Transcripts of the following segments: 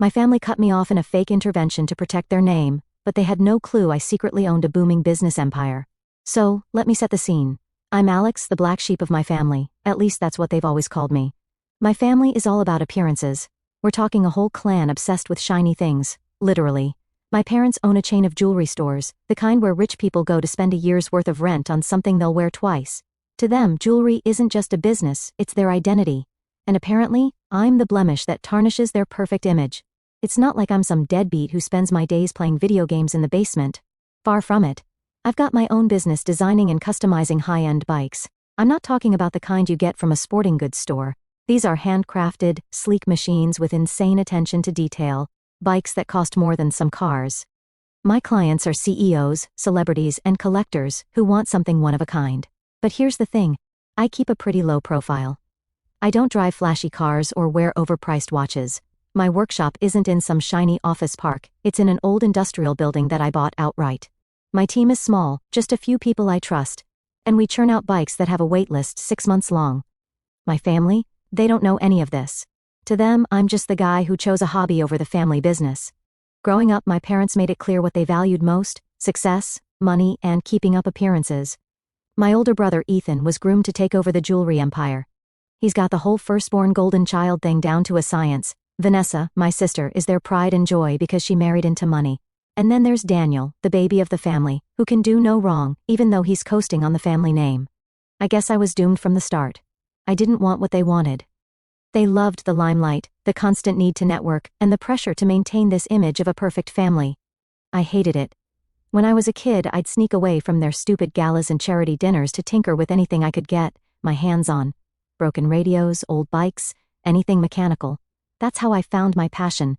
My family cut me off in a fake intervention to protect their name, but they had no clue I secretly owned a booming business empire. So, let me set the scene. I'm Alex, the black sheep of my family, at least that's what they've always called me. My family is all about appearances. We're talking a whole clan obsessed with shiny things, literally. My parents own a chain of jewelry stores, the kind where rich people go to spend a year's worth of rent on something they'll wear twice. To them, jewelry isn't just a business, it's their identity. And apparently, I'm the blemish that tarnishes their perfect image. It's not like I'm some deadbeat who spends my days playing video games in the basement. Far from it. I've got my own business designing and customizing high-end bikes. I'm not talking about the kind you get from a sporting goods store. These are handcrafted, sleek machines with insane attention to detail, bikes that cost more than some cars. My clients are CEOs, celebrities, and collectors who want something one of a kind. But here's the thing. I keep a pretty low profile. I don't drive flashy cars or wear overpriced watches. My workshop isn't in some shiny office park, it's in an old industrial building that I bought outright. My team is small, just a few people I trust. And we churn out bikes that have a wait list 6 months long. My family? They don't know any of this. To them, I'm just the guy who chose a hobby over the family business. Growing up, my parents made it clear what they valued most: success, money, and keeping up appearances. My older brother Ethan was groomed to take over the jewelry empire. He's got the whole firstborn golden child thing down to a science. Vanessa, my sister, is their pride and joy because she married into money. And then there's Daniel, the baby of the family, who can do no wrong, even though he's coasting on the family name. I guess I was doomed from the start. I didn't want what they wanted. They loved the limelight, the constant need to network, and the pressure to maintain this image of a perfect family. I hated it. When I was a kid, I'd sneak away from their stupid galas and charity dinners to tinker with anything I could get my hands on. Broken radios, old bikes, anything mechanical. That's how I found my passion.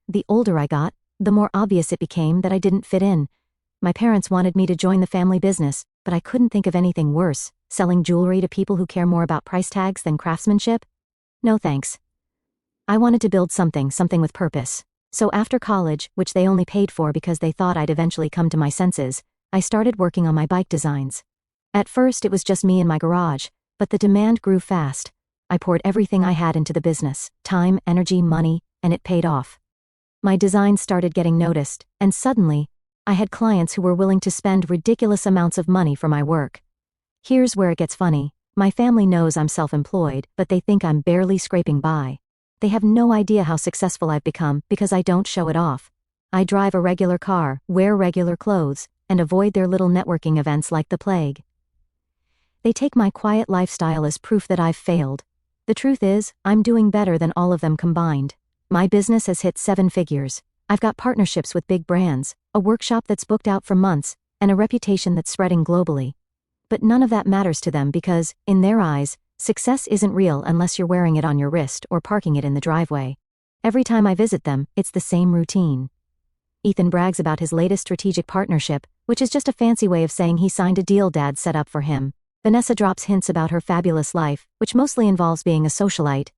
The older I got, the more obvious it became that I didn't fit in. My parents wanted me to join the family business, but I couldn't think of anything worse, selling jewelry to people who care more about price tags than craftsmanship. No thanks. I wanted to build something with purpose. So after college, which they only paid for because they thought I'd eventually come to my senses, I started working on my bike designs. At first it was just me in my garage, but the demand grew fast. I poured everything I had into the business, time, energy, money, and it paid off. My designs started getting noticed, and suddenly, I had clients who were willing to spend ridiculous amounts of money for my work. Here's where it gets funny. My family knows I'm self-employed, but they think I'm barely scraping by. They have no idea how successful I've become because I don't show it off. I drive a regular car, wear regular clothes, and avoid their little networking events like the plague. They take my quiet lifestyle as proof that I've failed. The truth is, I'm doing better than all of them combined. My business has hit 7 figures. I've got partnerships with big brands, a workshop that's booked out for months, and a reputation that's spreading globally. But none of that matters to them because, in their eyes, success isn't real unless you're wearing it on your wrist or parking it in the driveway. Every time I visit them, it's the same routine. Ethan brags about his latest strategic partnership, which is just a fancy way of saying he signed a deal Dad set up for him. Vanessa drops hints about her fabulous life, which mostly involves being a socialite.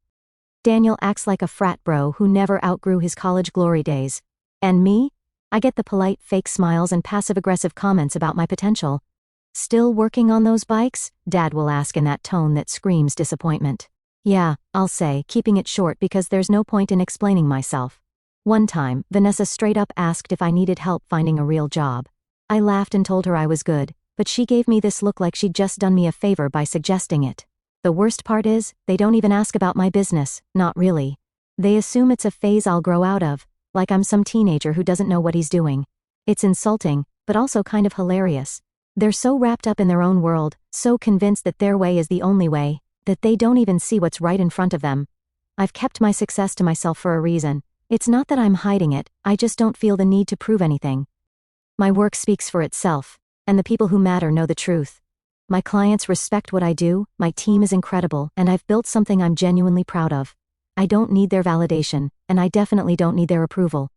Daniel acts like a frat bro who never outgrew his college glory days. And me? I get the polite fake smiles and passive-aggressive comments about my potential. Still working on those bikes? Dad will ask in that tone that screams disappointment. Yeah, I'll say, keeping it short because there's no point in explaining myself. One time, Vanessa straight up asked if I needed help finding a real job. I laughed and told her I was good, but she gave me this look like she'd just done me a favor by suggesting it. The worst part is, they don't even ask about my business, not really. They assume it's a phase I'll grow out of, like I'm some teenager who doesn't know what he's doing. It's insulting, but also kind of hilarious. They're so wrapped up in their own world, so convinced that their way is the only way, that they don't even see what's right in front of them. I've kept my success to myself for a reason. It's not that I'm hiding it, I just don't feel the need to prove anything. My work speaks for itself, and the people who matter know the truth. My clients respect what I do, my team is incredible, and I've built something I'm genuinely proud of. I don't need their validation, and I definitely don't need their approval.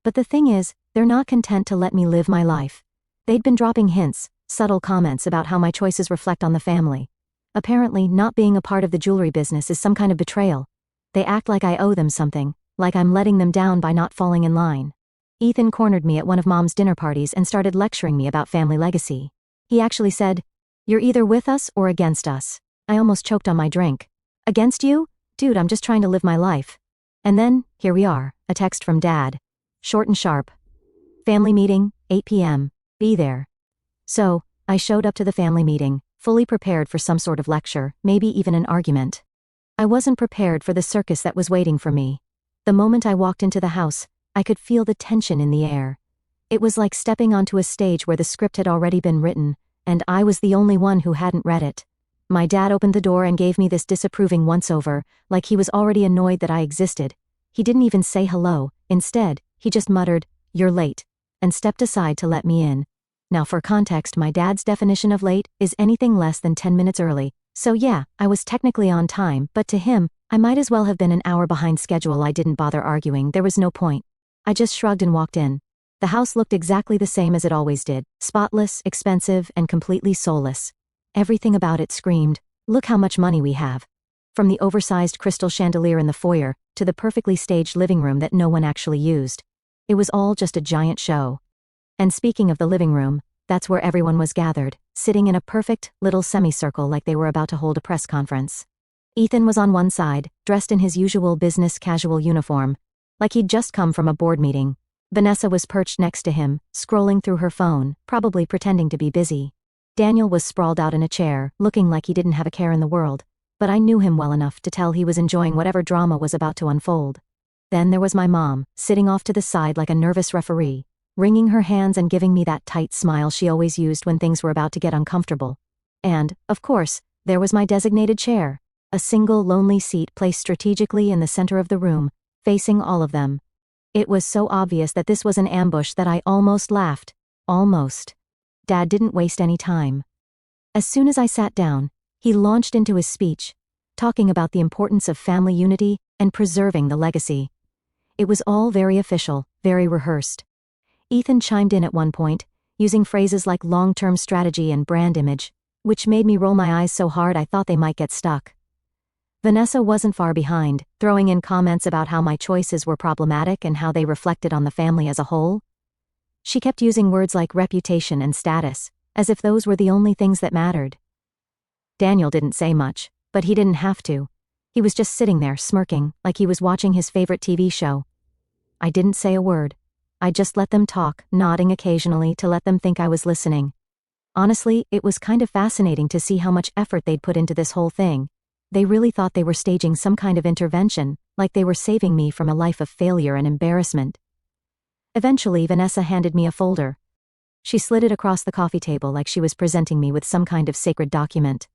But the thing is, they're not content to let me live my life. They'd been dropping hints, subtle comments about how my choices reflect on the family. Apparently, not being a part of the jewelry business is some kind of betrayal. They act like I owe them something, like I'm letting them down by not falling in line. Ethan cornered me at one of Mom's dinner parties and started lecturing me about family legacy. He actually said, "You're either with us or against us." I almost choked on my drink. Against you? Dude, I'm just trying to live my life. And then, here we are, a text from Dad. Short and sharp. Family meeting, 8 p.m. Be there. So, I showed up to the family meeting, fully prepared for some sort of lecture, maybe even an argument. I wasn't prepared for the circus that was waiting for me. The moment I walked into the house, I could feel the tension in the air. It was like stepping onto a stage where the script had already been written, and I was the only one who hadn't read it. My dad opened the door and gave me this disapproving once-over, like he was already annoyed that I existed. He didn't even say hello. Instead, he just muttered, "You're late," and stepped aside to let me in. Now for context, my dad's definition of late is anything less than 10 minutes early. So yeah, I was technically on time, but to him, I might as well have been an hour behind schedule. I didn't bother arguing, there was no point. I just shrugged and walked in. The house looked exactly the same as it always did, spotless, expensive, and completely soulless. Everything about it screamed, "Look how much money we have." From the oversized crystal chandelier in the foyer, to the perfectly staged living room that no one actually used. It was all just a giant show. And speaking of the living room, that's where everyone was gathered, sitting in a perfect, little semicircle like they were about to hold a press conference. Ethan was on one side, dressed in his usual business casual uniform, like he'd just come from a board meeting. Vanessa was perched next to him, scrolling through her phone, probably pretending to be busy. Daniel was sprawled out in a chair, looking like he didn't have a care in the world, but I knew him well enough to tell he was enjoying whatever drama was about to unfold. Then there was my mom, sitting off to the side like a nervous referee, wringing her hands and giving me that tight smile she always used when things were about to get uncomfortable. And, of course, there was my designated chair, a single lonely seat placed strategically in the center of the room, facing all of them. It was so obvious that this was an ambush that I almost laughed. Almost. Dad didn't waste any time. As soon as I sat down, he launched into his speech, talking about the importance of family unity and preserving the legacy. It was all very official, very rehearsed. Ethan chimed in at one point, using phrases like long-term strategy and brand image, which made me roll my eyes so hard I thought they might get stuck. Vanessa wasn't far behind, throwing in comments about how my choices were problematic and how they reflected on the family as a whole. She kept using words like reputation and status, as if those were the only things that mattered. Daniel didn't say much, but he didn't have to. He was just sitting there, smirking, like he was watching his favorite TV show. I didn't say a word. I just let them talk, nodding occasionally to let them think I was listening. Honestly, it was kind of fascinating to see how much effort they'd put into this whole thing. They really thought they were staging some kind of intervention, like they were saving me from a life of failure and embarrassment. Eventually, Vanessa handed me a folder. She slid it across the coffee table like she was presenting me with some kind of sacred document.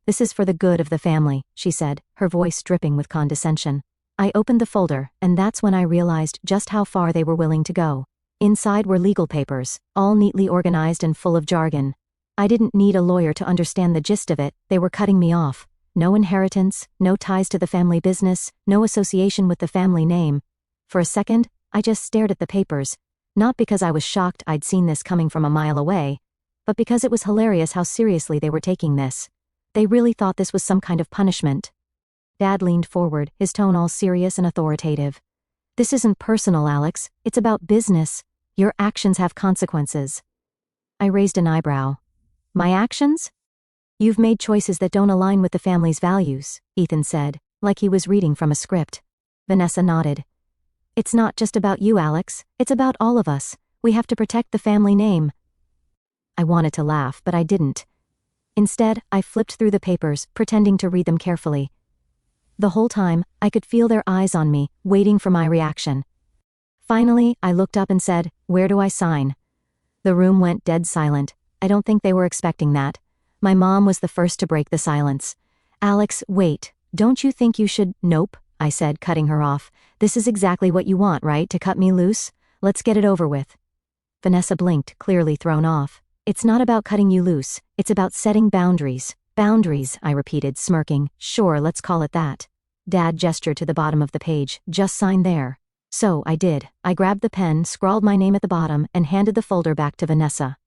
"This is for the good of the family," she said, her voice dripping with condescension. I opened the folder, and that's when I realized just how far they were willing to go. Inside were legal papers, all neatly organized and full of jargon. I didn't need a lawyer to understand the gist of it. They were cutting me off. No inheritance, no ties to the family business, no association with the family name. For a second, I just stared at the papers, not because I was shocked I'd seen this coming from a mile away, but because it was hilarious how seriously they were taking this. They really thought this was some kind of punishment. Dad leaned forward, his tone all serious and authoritative. "This isn't personal, Alex. It's about business. Your actions have consequences." I raised an eyebrow. "My actions?" "You've made choices that don't align with the family's values," Ethan said, like he was reading from a script. Vanessa nodded. "It's not just about you, Alex. It's about all of us. We have to protect the family name." I wanted to laugh, but I didn't. Instead, I flipped through the papers, pretending to read them carefully. The whole time, I could feel their eyes on me, waiting for my reaction. Finally, I looked up and said, "Where do I sign?" The room went dead silent. I don't think they were expecting that. My mom was the first to break the silence. "Alex, wait. Don't you think you should—" "Nope," I said, cutting her off. "This is exactly what you want, right? To cut me loose? Let's get it over with." Vanessa blinked, clearly thrown off. "It's not about cutting you loose. It's about setting boundaries." "Boundaries," I repeated, smirking. "Sure, let's call it that." Dad gestured to the bottom of the page. "Just sign there." So I did. I grabbed the pen, scrawled my name at the bottom, and handed the folder back to Vanessa.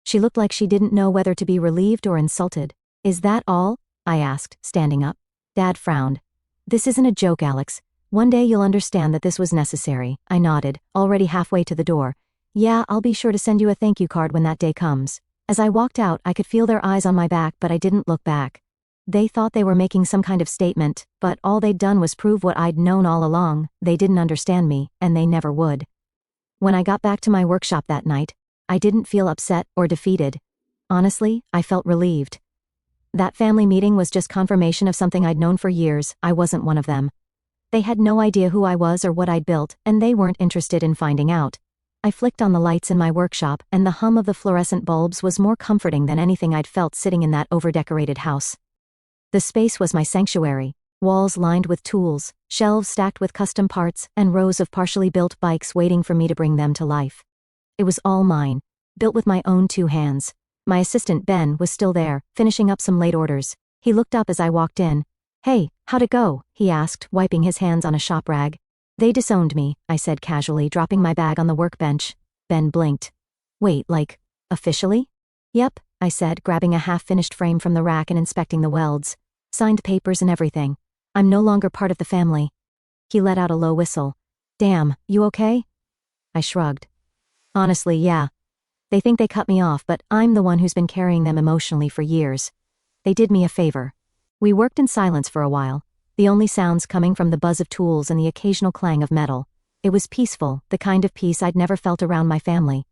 She looked like she didn't know whether to be relieved or insulted. "Is that all?" I asked, standing up. Dad frowned. "This isn't a joke, Alex. One day you'll understand that this was necessary." I nodded, already halfway to the door. "Yeah, I'll be sure to send you a thank you card when that day comes." As I walked out, I could feel their eyes on my back, but I didn't look back. They thought they were making some kind of statement, but all they'd done was prove what I'd known all along: they didn't understand me, and they never would. When I got back to my workshop that night, I didn't feel upset or defeated. Honestly, I felt relieved. That family meeting was just confirmation of something I'd known for years: I wasn't one of them. They had no idea who I was or what I'd built, and they weren't interested in finding out. I flicked on the lights in my workshop, and the hum of the fluorescent bulbs was more comforting than anything I'd felt sitting in that overdecorated house. The space was my sanctuary: walls lined with tools, shelves stacked with custom parts, and rows of partially built bikes waiting for me to bring them to life. It was all mine, built with my own 2 hands. My assistant Ben was still there, finishing up some late orders. He looked up as I walked in. "Hey, how'd it go?" he asked, wiping his hands on a shop rag. "They disowned me," I said casually, dropping my bag on the workbench. Ben blinked. "Wait, like, officially?" "Yep," I said, grabbing a half-finished frame from the rack and inspecting the welds. "Signed papers and everything. I'm no longer part of the family." He let out a low whistle. "Damn, you okay?" I shrugged. "Honestly, yeah. They think they cut me off, but I'm the one who's been carrying them emotionally for years. They did me a favor." We worked in silence for a while, the only sounds coming from the buzz of tools and the occasional clang of metal. It was peaceful, the kind of peace I'd never felt around my family.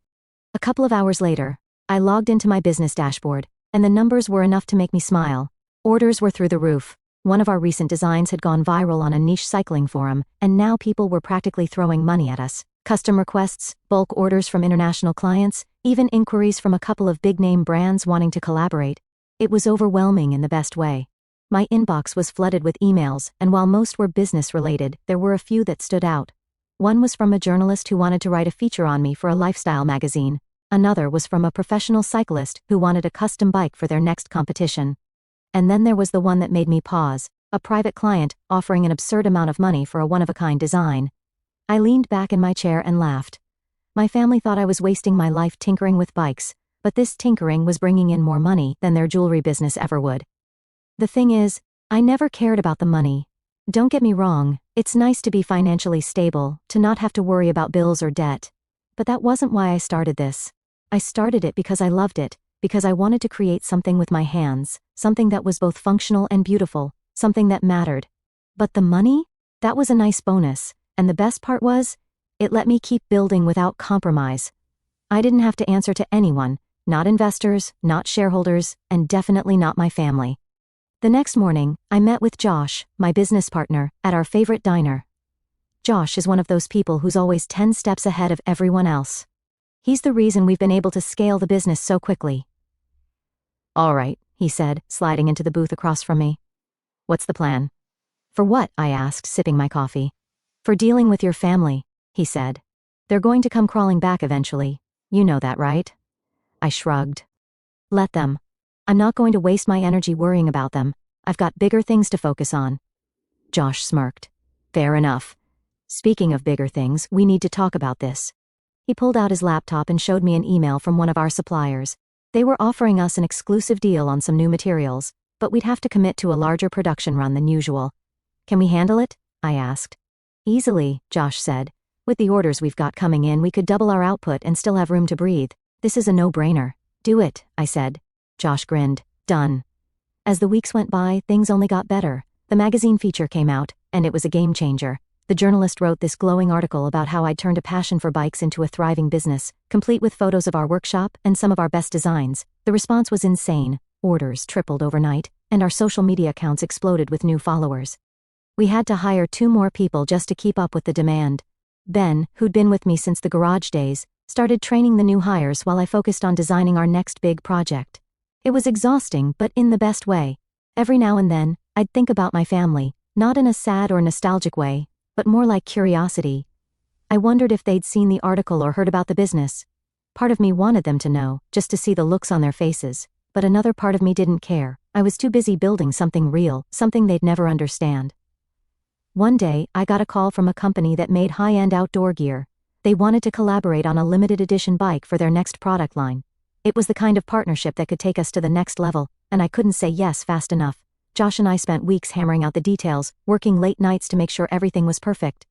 A couple of hours later, I logged into my business dashboard, and the numbers were enough to make me smile. Orders were through the roof. One of our recent designs had gone viral on a niche cycling forum, and now people were practically throwing money at us. Custom requests, bulk orders from international clients, even inquiries from a couple of big-name brands wanting to collaborate. It was overwhelming in the best way. My inbox was flooded with emails, and while most were business-related, there were a few that stood out. One was from a journalist who wanted to write a feature on me for a lifestyle magazine. Another was from a professional cyclist who wanted a custom bike for their next competition. And then there was the one that made me pause: a private client offering an absurd amount of money for a one-of-a-kind design. I leaned back in my chair and laughed. My family thought I was wasting my life tinkering with bikes, but this tinkering was bringing in more money than their jewelry business ever would. The thing is, I never cared about the money. Don't get me wrong, it's nice to be financially stable, to not have to worry about bills or debt. But that wasn't why I started this. I started it because I loved it, because I wanted to create something with my hands, something that was both functional and beautiful, something that mattered. But the money? That was a nice bonus, and the best part was, it let me keep building without compromise. I didn't have to answer to anyone, not investors, not shareholders, and definitely not my family. The next morning, I met with Josh, my business partner, at our favorite diner. Josh is one of those people who's always 10 steps ahead of everyone else. He's the reason we've been able to scale the business so quickly. "All right," he said, sliding into the booth across from me. "What's the plan?" "For what?" I asked, sipping my coffee. "For dealing with your family," he said. "They're going to come crawling back eventually. You know that, right?" I shrugged. "Let them. I'm not going to waste my energy worrying about them. I've got bigger things to focus on." Josh smirked. "Fair enough. Speaking of bigger things, we need to talk about this." He pulled out his laptop and showed me an email from one of our suppliers. They were offering us an exclusive deal on some new materials, but we'd have to commit to a larger production run than usual. "Can we handle it?" I asked. "Easily," Josh said. "With the orders we've got coming in, we could double our output and still have room to breathe. This is a no-brainer." "Do it," I said. Josh grinned. "Done." As the weeks went by, things only got better. The magazine feature came out, and it was a game changer. The journalist wrote this glowing article about how I'd turned a passion for bikes into a thriving business, complete with photos of our workshop and some of our best designs. The response was insane. Orders tripled overnight, and our social media accounts exploded with new followers. We had to hire 2 more people just to keep up with the demand. Ben, who'd been with me since the garage days, started training the new hires while I focused on designing our next big project. It was exhausting, but in the best way. Every now and then, I'd think about my family, not in a sad or nostalgic way, but more like curiosity. I wondered if they'd seen the article or heard about the business. Part of me wanted them to know, just to see the looks on their faces, but another part of me didn't care. I was too busy building something real, something they'd never understand. One day, I got a call from a company that made high-end outdoor gear. They wanted to collaborate on a limited edition bike for their next product line. It was the kind of partnership that could take us to the next level, and I couldn't say yes fast enough. Josh and I spent weeks hammering out the details, working late nights to make sure everything was perfect.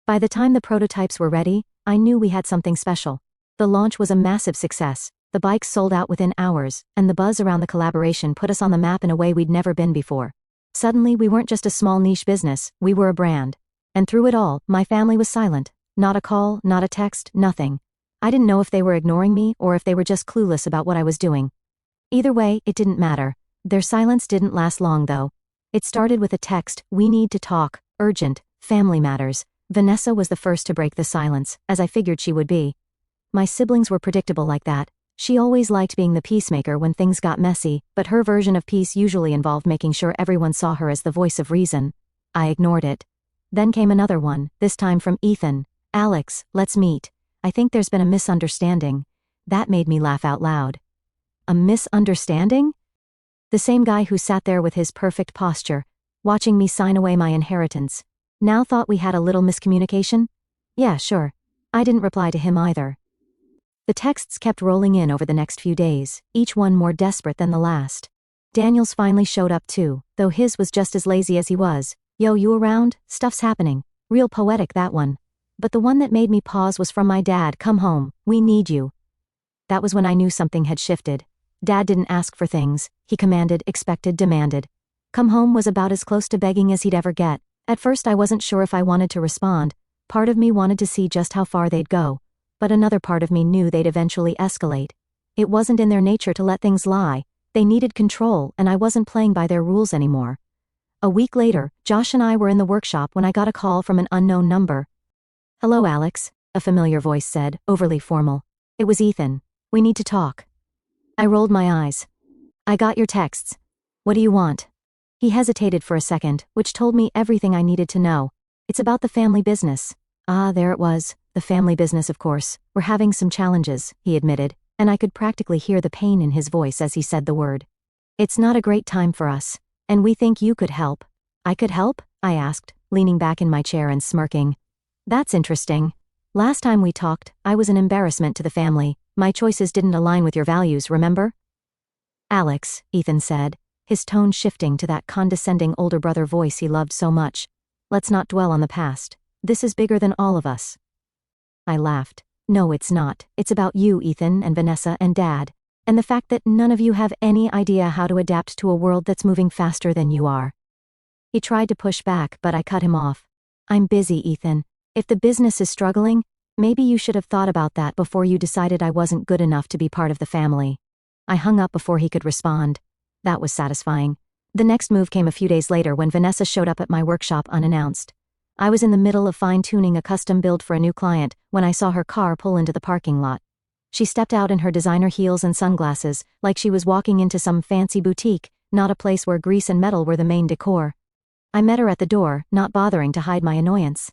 By the time the prototypes were ready, I knew we had something special. The launch was a massive success. The bikes sold out within hours, and the buzz around the collaboration put us on the map in a way we'd never been before. Suddenly, we weren't just a small niche business, we were a brand. And through it all, my family was silent. Not a call, not a text, nothing. I didn't know if they were ignoring me or if they were just clueless about what I was doing. Either way, it didn't matter. Their silence didn't last long though. It started with a text, "We need to talk, urgent, family matters." Vanessa was the first to break the silence, as I figured she would be. My siblings were predictable like that. She always liked being the peacemaker when things got messy, but her version of peace usually involved making sure everyone saw her as the voice of reason. I ignored it. Then came another one, this time from Ethan. "Alex, let's meet. I think there's been a misunderstanding." That made me laugh out loud. A misunderstanding? The same guy who sat there with his perfect posture, watching me sign away my inheritance, now thought we had a little miscommunication? Yeah, sure. I didn't reply to him either. The texts kept rolling in over the next few days, each one more desperate than the last. Daniel's finally showed up too, though his was just as lazy as he was. "Yo, you around? Stuff's happening." Real poetic, that one. But the one that made me pause was from my dad. "Come home, we need you." That was when I knew something had shifted. Dad didn't ask for things, he commanded, expected, demanded. Come home was about as close to begging as he'd ever get. At first I wasn't sure if I wanted to respond. Part of me wanted to see just how far they'd go. But another part of me knew they'd eventually escalate. It wasn't in their nature to let things lie. They needed control, and I wasn't playing by their rules anymore. A week later, Josh and I were in the workshop when I got a call from an unknown number. "Hello, Alex," a familiar voice said, overly formal. It was Ethan. "We need to talk." I rolled my eyes. "I got your texts. What do you want?" He hesitated for a second, which told me everything I needed to know. "It's about the family business." Ah, there it was. The family business, of course. "We're having some challenges," he admitted, and I could practically hear the pain in his voice as he said the word. "It's not a great time for us, and we think you could help." "I could help?" I asked, leaning back in my chair and smirking. "That's interesting. Last time we talked, I was an embarrassment to the family. My choices didn't align with your values, remember?" "Alex," Ethan said, his tone shifting to that condescending older brother voice he loved so much. "Let's not dwell on the past. This is bigger than all of us." I laughed. "No, it's not. It's about you, Ethan, and Vanessa, and Dad. And the fact that none of you have any idea how to adapt to a world that's moving faster than you are." He tried to push back, but I cut him off. "I'm busy, Ethan. If the business is struggling, maybe you should have thought about that before you decided I wasn't good enough to be part of the family." I hung up before he could respond. That was satisfying. The next move came a few days later when Vanessa showed up at my workshop unannounced. I was in the middle of fine-tuning a custom build for a new client when I saw her car pull into the parking lot. She stepped out in her designer heels and sunglasses, like she was walking into some fancy boutique, not a place where grease and metal were the main decor. I met her at the door, not bothering to hide my annoyance.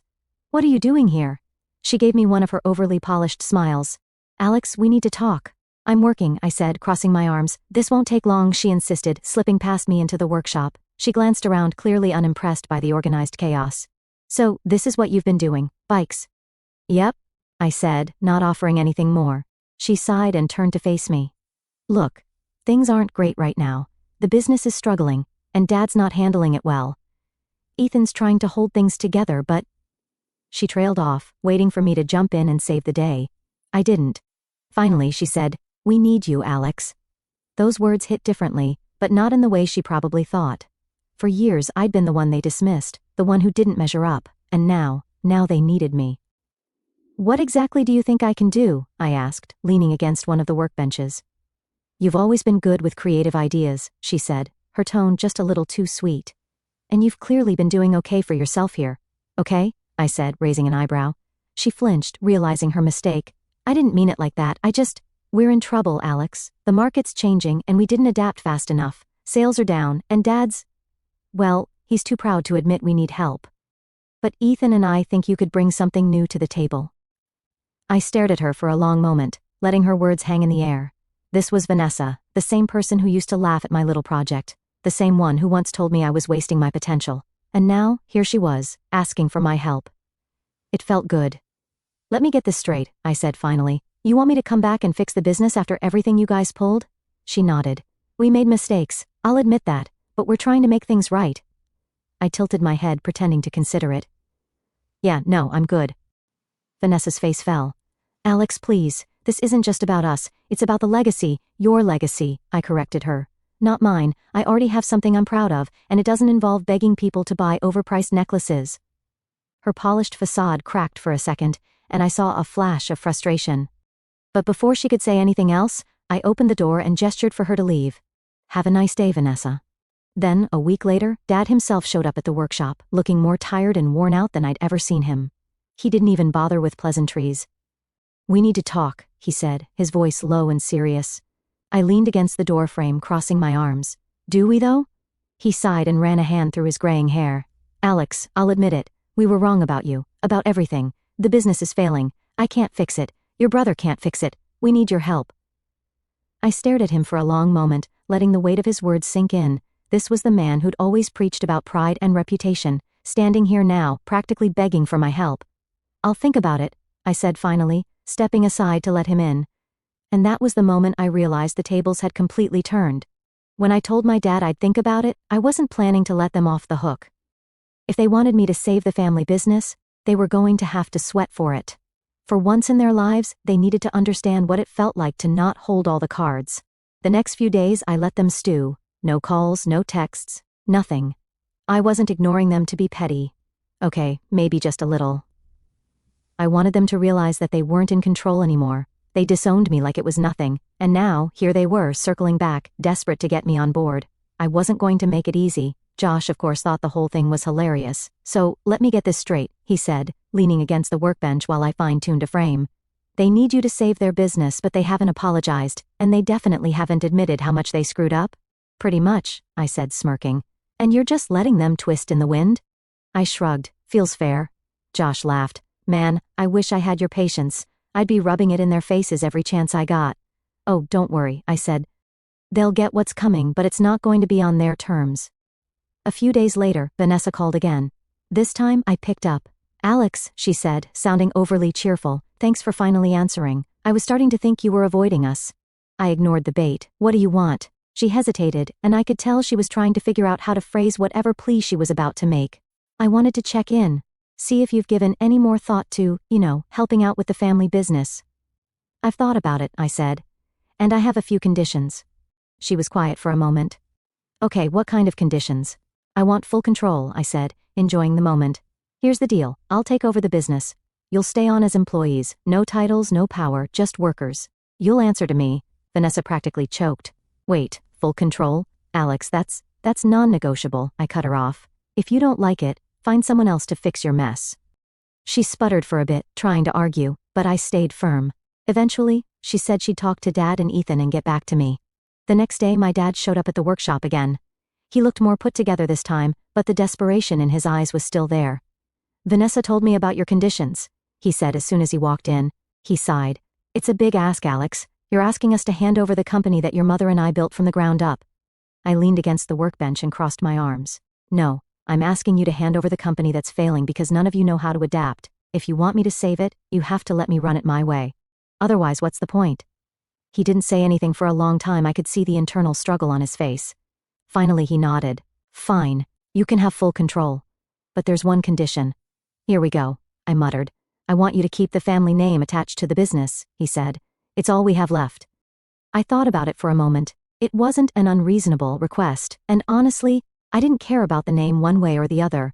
"What are you doing here?" She gave me one of her overly polished smiles. "Alex, we need to talk." "I'm working," I said, crossing my arms. "This won't take long," she insisted, slipping past me into the workshop. She glanced around, clearly unimpressed by the organized chaos. "So, this is what you've been doing, bikes?" "Yep," I said, not offering anything more. She sighed and turned to face me. "Look, things aren't great right now. The business is struggling, and Dad's not handling it well. Ethan's trying to hold things together, but..." She trailed off, waiting for me to jump in and save the day. I didn't. Finally, she said, "We need you, Alex." Those words hit differently, but not in the way she probably thought. For years, I'd been the one they dismissed, the one who didn't measure up, and now they needed me. "What exactly do you think I can do?" I asked, leaning against one of the workbenches. "You've always been good with creative ideas," she said, her tone just a little too sweet. "And you've clearly been doing okay for yourself here. Okay?" I said, raising an eyebrow. She flinched, realizing her mistake. "I didn't mean it like that, We're in trouble, Alex. The market's changing, and we didn't adapt fast enough. Sales are down, and Dad's... well, he's too proud to admit we need help. But Ethan and I think you could bring something new to the table." I stared at her for a long moment, letting her words hang in the air. This was Vanessa, the same person who used to laugh at my little project, the same one who once told me I was wasting my potential. And now, here she was, asking for my help. It felt good. "Let me get this straight," I said finally. "You want me to come back and fix the business after everything you guys pulled?" She nodded. "We made mistakes, I'll admit that, but we're trying to make things right." I tilted my head, pretending to consider it. "Yeah, no, I'm good." Vanessa's face fell. "Alex, please, This isn't just about us, it's about the legacy, your legacy, I corrected her. Not mine, I already have something I'm proud of, and it doesn't involve begging people to buy overpriced necklaces. Her polished facade cracked for a second, and I saw a flash of frustration. But before she could say anything else, I opened the door and gestured for her to leave. Have a nice day, Vanessa. Then, a week later, Dad himself showed up at the workshop, looking more tired and worn out than I'd ever seen him. He didn't even bother with pleasantries. We need to talk, he said, his voice low and serious. I leaned against the door frame, crossing my arms. Do we, though? He sighed and ran a hand through his graying hair. Alex, I'll admit it. We were wrong about you. About everything. The business is failing. I can't fix it. Your brother can't fix it. We need your help. I stared at him for a long moment, letting the weight of his words sink in. This was the man who'd always preached about pride and reputation, standing here now, practically begging for my help. I'll think about it, I said finally, stepping aside to let him in. And that was the moment I realized the tables had completely turned. When I told my dad I'd think about it, I wasn't planning to let them off the hook. If they wanted me to save the family business, they were going to have to sweat for it. For once in their lives, they needed to understand what it felt like to not hold all the cards. The next few days I let them stew. No calls, no texts, nothing. I wasn't ignoring them to be petty. Okay, maybe just a little. I wanted them to realize that they weren't in control anymore. They disowned me like it was nothing, and now, here they were, circling back, desperate to get me on board. I wasn't going to make it easy. Josh, of course, thought the whole thing was hilarious. So, let me get this straight, he said, leaning against the workbench while I fine-tuned a frame. They need you to save their business, but they haven't apologized, and they definitely haven't admitted how much they screwed up? Pretty much, I said, smirking. And you're just letting them twist in the wind? I shrugged. Feels fair. Josh laughed. Man, I wish I had your patience. I'd be rubbing it in their faces every chance I got. Oh, don't worry, I said. They'll get what's coming, but it's not going to be on their terms. A few days later, Vanessa called again. This time, I picked up. Alex, she said, sounding overly cheerful, thanks for finally answering. I was starting to think you were avoiding us. I ignored the bait. What do you want? She hesitated, and I could tell she was trying to figure out how to phrase whatever plea she was about to make. I wanted to check in. See if you've given any more thought to, helping out with the family business. I've thought about it, I said. And I have a few conditions. She was quiet for a moment. Okay, what kind of conditions? I want full control, I said, enjoying the moment. Here's the deal, I'll take over the business. You'll stay on as employees, no titles, no power, just workers. You'll answer to me. Vanessa practically choked. Wait, full control? Alex, that's non-negotiable, I cut her off. If you don't like it, find someone else to fix your mess. She sputtered for a bit, trying to argue, but I stayed firm. Eventually, she said she'd talk to Dad and Ethan and get back to me. The next day my dad showed up at the workshop again. He looked more put together this time, but the desperation in his eyes was still there. Vanessa told me about your conditions, he said as soon as he walked in. He sighed. It's a big ask, Alex. You're asking us to hand over the company that your mother and I built from the ground up. I leaned against the workbench and crossed my arms. No, I'm asking you to hand over the company that's failing because none of you know how to adapt. If you want me to save it, you have to let me run it my way. Otherwise, what's the point? He didn't say anything for a long time. I could see the internal struggle on his face. Finally, he nodded. Fine, you can have full control. But there's one condition. Here we go, I muttered. I want you to keep the family name attached to the business, he said. It's all we have left. I thought about it for a moment. It wasn't an unreasonable request, and honestly, I didn't care about the name one way or the other.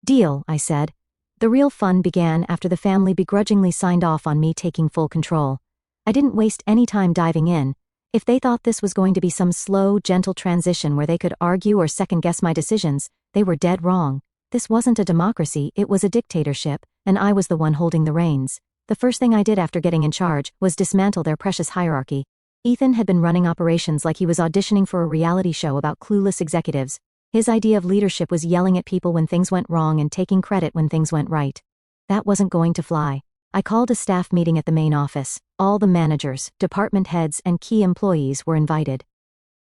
Deal, I said. The real fun began after the family begrudgingly signed off on me taking full control. I didn't waste any time diving in. If they thought this was going to be some slow, gentle transition where they could argue or second-guess my decisions, they were dead wrong. This wasn't a democracy, it was a dictatorship, and I was the one holding the reins. The first thing I did after getting in charge was dismantle their precious hierarchy. Ethan had been running operations like he was auditioning for a reality show about clueless executives. His idea of leadership was yelling at people when things went wrong and taking credit when things went right. That wasn't going to fly. I called a staff meeting at the main office. All the managers, department heads, and key employees were invited.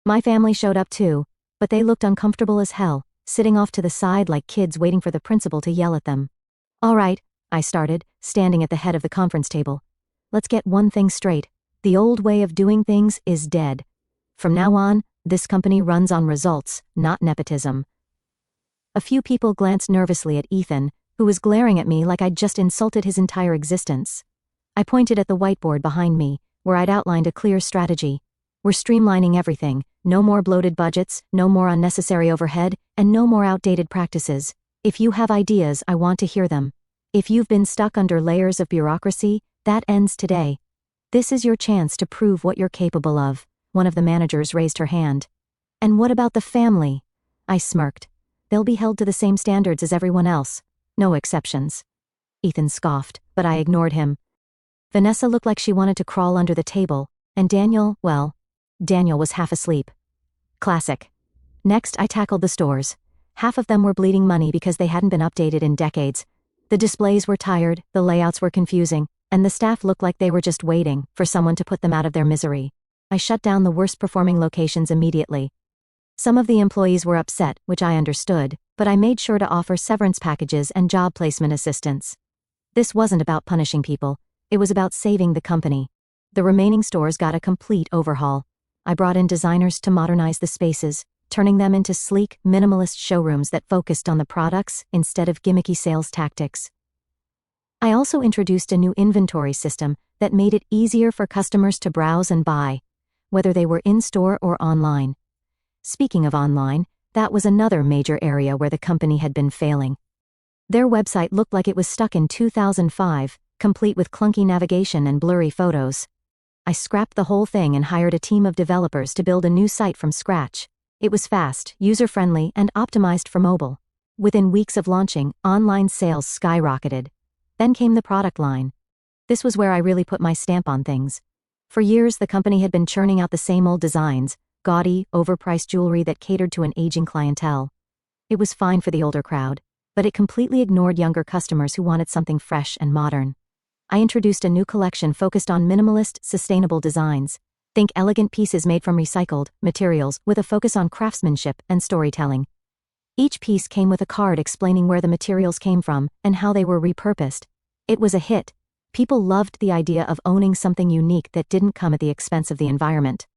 My family showed up too, but they looked uncomfortable as hell, sitting off to the side like kids waiting for the principal to yell at them. All right, I started, standing at the head of the conference table. Let's get one thing straight. The old way of doing things is dead. From now on, this company runs on results, not nepotism. A few people glanced nervously at Ethan, who was glaring at me like I'd just insulted his entire existence. I pointed at the whiteboard behind me, where I'd outlined a clear strategy. We're streamlining everything, no more bloated budgets, no more unnecessary overhead, and no more outdated practices. If you have ideas, I want to hear them. If you've been stuck under layers of bureaucracy, that ends today. This is your chance to prove what you're capable of. One of the managers raised her hand. And what about the family? I smirked. They'll be held to the same standards as everyone else. No exceptions. Ethan scoffed, but I ignored him. Vanessa looked like she wanted to crawl under the table, and Daniel was half asleep. Classic. Next, I tackled the stores. Half of them were bleeding money because they hadn't been updated in decades. The displays were tired, the layouts were confusing, and the staff looked like they were just waiting for someone to put them out of their misery. I shut down the worst-performing locations immediately. Some of the employees were upset, which I understood, but I made sure to offer severance packages and job placement assistance. This wasn't about punishing people. It was about saving the company. The remaining stores got a complete overhaul. I brought in designers to modernize the spaces, turning them into sleek, minimalist showrooms that focused on the products instead of gimmicky sales tactics. I also introduced a new inventory system that made it easier for customers to browse and buy, whether they were in-store or online. Speaking of online, that was another major area where the company had been failing. Their website looked like it was stuck in 2005, complete with clunky navigation and blurry photos. I scrapped the whole thing and hired a team of developers to build a new site from scratch. It was fast, user-friendly, and optimized for mobile. Within weeks of launching, online sales skyrocketed. Then came the product line. This was where I really put my stamp on things. For years, the company had been churning out the same old designs, gaudy, overpriced jewelry that catered to an aging clientele. It was fine for the older crowd, but it completely ignored younger customers who wanted something fresh and modern. I introduced a new collection focused on minimalist, sustainable designs. Think elegant pieces made from recycled materials with a focus on craftsmanship and storytelling. Each piece came with a card explaining where the materials came from and how they were repurposed. It was a hit. People loved the idea of owning something unique that didn't come at the expense of the environment.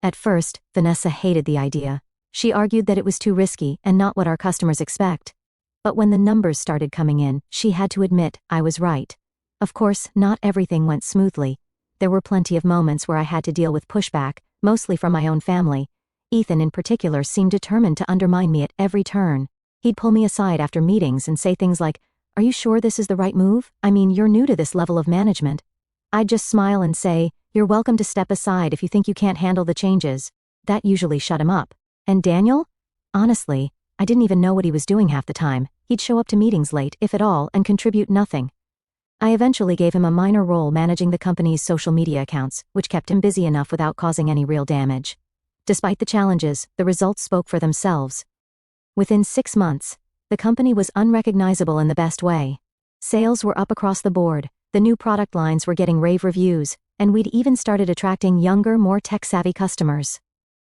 At first, Vanessa hated the idea. She argued that it was too risky and not what our customers expect. But when the numbers started coming in, she had to admit I was right. Of course, not everything went smoothly. There were plenty of moments where I had to deal with pushback, mostly from my own family. Ethan in particular seemed determined to undermine me at every turn. He'd pull me aside after meetings and say things like, "Are you sure this is the right move? I mean, you're new to this level of management." I'd just smile and say, "You're welcome to step aside if you think you can't handle the changes." That usually shut him up. And Daniel? Honestly, I didn't even know what he was doing half the time. He'd show up to meetings late, if at all, and contribute nothing. I eventually gave him a minor role managing the company's social media accounts, which kept him busy enough without causing any real damage. Despite the challenges, the results spoke for themselves. Within 6 months, the company was unrecognizable in the best way. Sales were up across the board, the new product lines were getting rave reviews, and we'd even started attracting younger, more tech-savvy customers.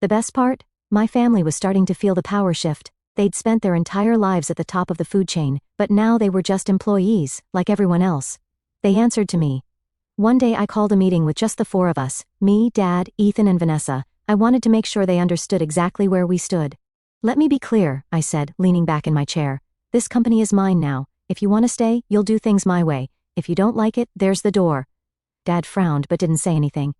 The best part? My family was starting to feel the power shift. They'd spent their entire lives at the top of the food chain, but now they were just employees, like everyone else. They answered to me. One day I called a meeting with just the 4 of us, me, Dad, Ethan, and Vanessa. I wanted to make sure they understood exactly where we stood. "Let me be clear," I said, leaning back in my chair. "This company is mine now. If you want to stay, you'll do things my way. If you don't like it, there's the door." Dad frowned but didn't say anything.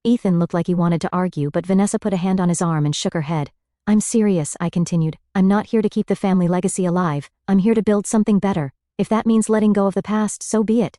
Ethan looked like he wanted to argue, but Vanessa put a hand on his arm and shook her head. "I'm serious," I continued. "I'm not here to keep the family legacy alive. I'm here to build something better. If that means letting go of the past, so be it."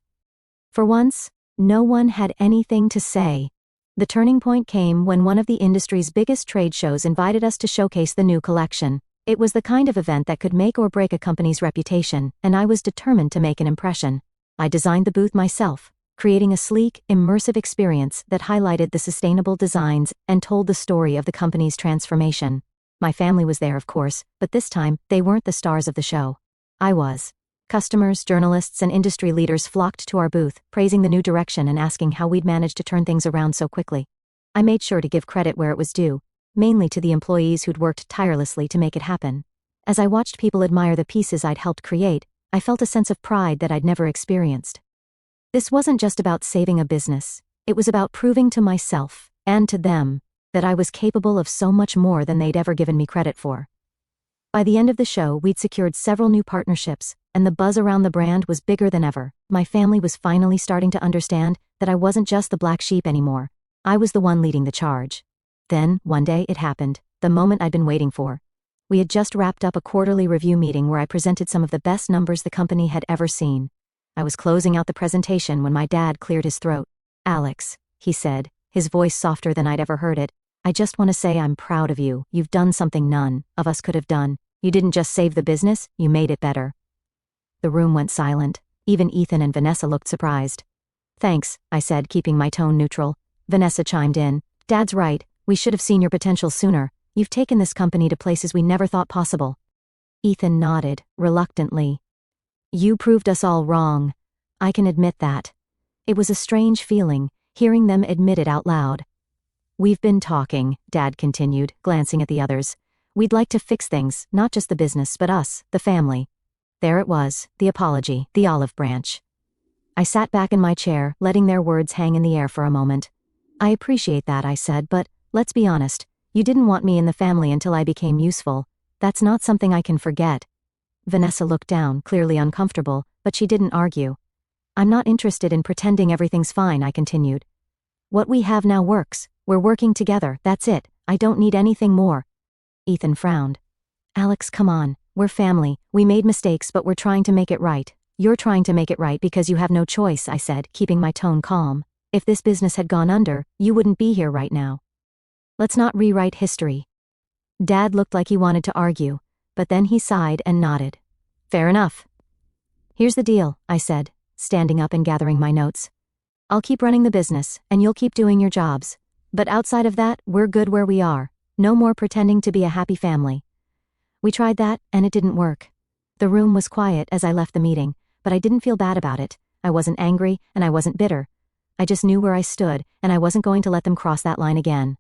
For once, no one had anything to say. The turning point came when one of the industry's biggest trade shows invited us to showcase the new collection. It was the kind of event that could make or break a company's reputation, and I was determined to make an impression. I designed the booth myself, creating a sleek, immersive experience that highlighted the sustainable designs and told the story of the company's transformation. My family was there, of course, but this time, they weren't the stars of the show. I was. Customers, journalists, and industry leaders flocked to our booth, praising the new direction and asking how we'd managed to turn things around so quickly. I made sure to give credit where it was due, mainly to the employees who'd worked tirelessly to make it happen. As I watched people admire the pieces I'd helped create, I felt a sense of pride that I'd never experienced. This wasn't just about saving a business. It was about proving to myself, and to them, that I was capable of so much more than they'd ever given me credit for. By the end of the show, we'd secured several new partnerships, and the buzz around the brand was bigger than ever. My family was finally starting to understand that I wasn't just the black sheep anymore. I was the one leading the charge. Then, one day, it happened, the moment I'd been waiting for. We had just wrapped up a quarterly review meeting where I presented some of the best numbers the company had ever seen. I was closing out the presentation when my dad cleared his throat. "Alex," he said, his voice softer than I'd ever heard it, "I just want to say I'm proud of you. You've done something none of us could have done. You didn't just save the business, you made it better." The room went silent. Even Ethan and Vanessa looked surprised. "Thanks," I said, keeping my tone neutral. Vanessa chimed in. "Dad's right. We should have seen your potential sooner. You've taken this company to places we never thought possible." Ethan nodded, reluctantly. "You proved us all wrong. I can admit that." It was a strange feeling, hearing them admit it out loud. "We've been talking," Dad continued, glancing at the others. "We'd like to fix things, not just the business, but us, the family." There it was, the apology, the olive branch. I sat back in my chair, letting their words hang in the air for a moment. "I appreciate that," I said, "but let's be honest. You didn't want me in the family until I became useful. That's not something I can forget." Vanessa looked down, clearly uncomfortable, but she didn't argue. "I'm not interested in pretending everything's fine," I continued. "What we have now works. We're working together, that's it. I don't need anything more." Ethan frowned. "Alex, come on. We're family. We made mistakes, but we're trying to make it right." "You're trying to make it right because you have no choice," I said, keeping my tone calm. "If this business had gone under, you wouldn't be here right now. Let's not rewrite history." Dad looked like he wanted to argue, but then he sighed and nodded. "Fair enough." "Here's the deal," I said, standing up and gathering my notes. "I'll keep running the business, and you'll keep doing your jobs. But outside of that, we're good where we are. No more pretending to be a happy family." We tried that, and it didn't work. The room was quiet as I left the meeting, but I didn't feel bad about it. I wasn't angry, and I wasn't bitter. I just knew where I stood, and I wasn't going to let them cross that line again.